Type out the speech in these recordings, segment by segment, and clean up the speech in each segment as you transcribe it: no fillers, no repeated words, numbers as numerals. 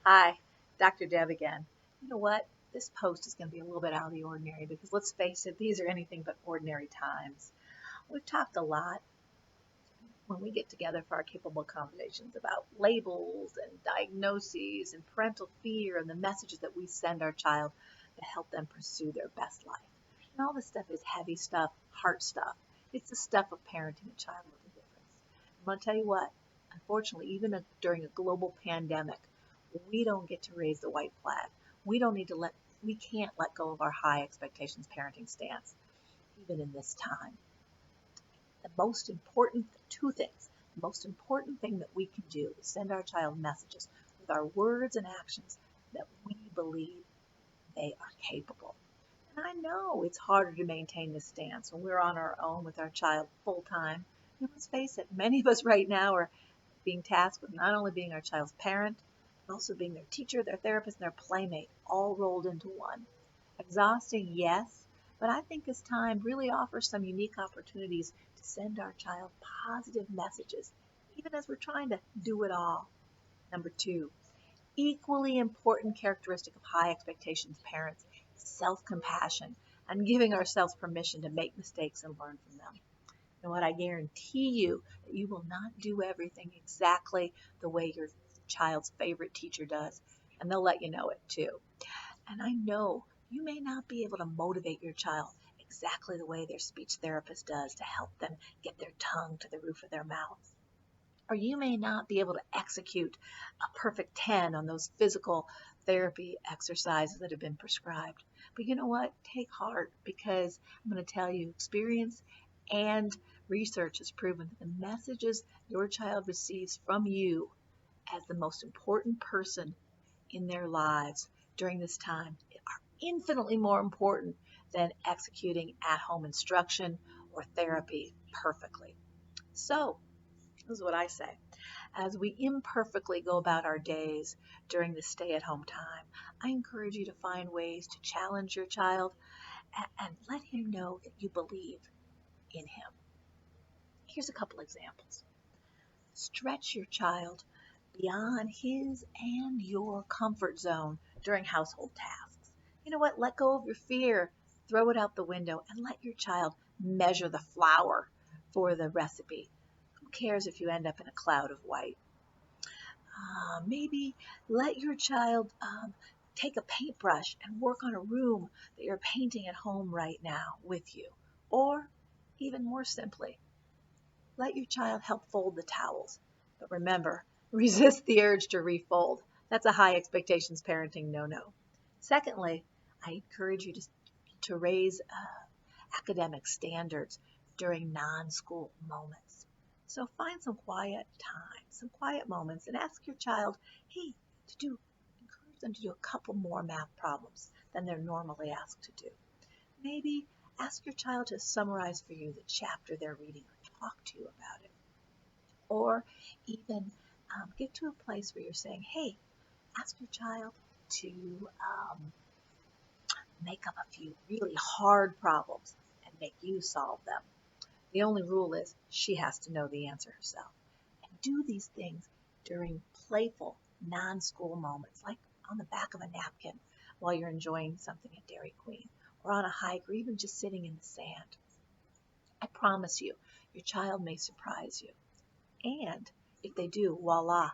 Hi, Dr. Deb again. You know what? This post is going to be a little bit out of the ordinary because let's face it, these are anything but ordinary times. We've talked a lot when we get together for our capable conversations about labels and diagnoses and parental fear and the messages that we send our child to help them pursue their best life. And all this stuff is heavy stuff, heart stuff. It's the stuff of parenting a child with a difference. I'm going to tell you what, unfortunately, even during a global pandemic, we don't get to raise the white flag. We don't need to let, we can't let go of our high expectations parenting stance, even in this time. The most important two things, the most important thing that we can do is send our child messages with our words and actions that we believe they are capable. And I know it's harder to maintain this stance when we're on our own with our child full time. And let's face it, many of us right now are being tasked with not only being our child's parent, but also being their teacher, their therapist, and their playmate, all rolled into one. Exhausting, yes, but I think this time really offers some unique opportunities to send our child positive messages, even as we're trying to do it all. Number two, equally important characteristic of high expectations parents is self-compassion and giving ourselves permission to make mistakes and learn from them. You know what? I guarantee you that you will not do everything exactly the way your child's favorite teacher does, and they'll let you know it too. And I know you may not be able to motivate your child exactly the way their speech therapist does to help them get their tongue to the roof of their mouth. Or you may not be able to execute a perfect 10 on those physical therapy exercises that have been prescribed. But you know what? Take heart, because I'm going to tell you, experience and research has proven that the messages your child receives from you as the most important person in their lives during this time are infinitely more important than executing at home instruction or therapy perfectly. So, this is what I say. As we imperfectly go about our days during this stay at home time, I encourage you to find ways to challenge your child and let him know that you believe in him. Here's a couple examples. Stretch your child beyond his and your comfort zone during household tasks. You know what? Let go of your fear, throw it out the window, and let your child measure the flour for the recipe. Who cares if you end up in a cloud of white? Maybe let your child take a paintbrush and work on a room that you're painting at home right now with you. Or, even more simply, let your child help fold the towels. But remember, resist the urge to refold. That's a high expectations parenting no-no. Secondly, I encourage you to raise academic standards during non-school moments. So find some quiet time, some quiet moments, and ask your child, hey, encourage them to do a couple more math problems than they're normally asked to do. Maybe ask your child to summarize for you the chapter they're reading or talk to you about it. Or even get to a place where you're saying, hey, ask your child to make up a few really hard problems and make you solve them. The only rule is she has to know the answer herself. And do these things during playful, non-school moments, like on the back of a napkin while you're enjoying something at Dairy Queen, or on a hike, or even just sitting in the sand. I promise you, your child may surprise you. And if they do, voila,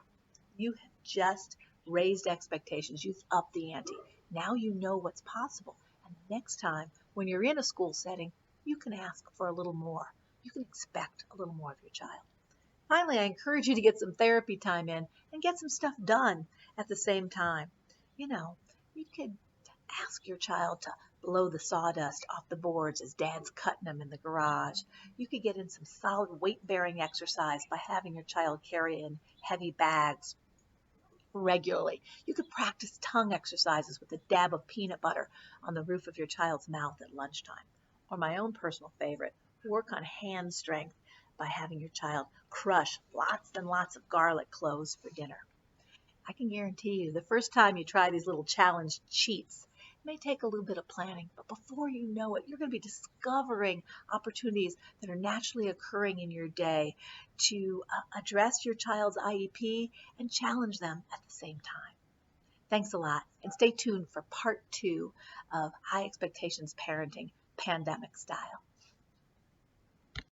you have just raised expectations. You've upped the ante. Now you know what's possible. And the next time when you're in a school setting, you can ask for a little more. You can expect a little more of your child. Finally, I encourage you to get some therapy time in and get some stuff done at the same time. You know, you could ask your child to blow the sawdust off the boards as dad's cutting them in the garage. You could get in some solid weight bearing exercise by having your child carry in heavy bags regularly. You could practice tongue exercises with a dab of peanut butter on the roof of your child's mouth at lunchtime. Or my own personal favorite, work on hand strength by having your child crush lots and lots of garlic cloves for dinner. I can guarantee you the first time you try these little challenge cheats, it may take a little bit of planning, but before you know it, you're going to be discovering opportunities that are naturally occurring in your day to address your child's IEP and challenge them at the same time. Thanks a lot, and stay tuned for part 2 of High Expectations Parenting, Pandemic Style.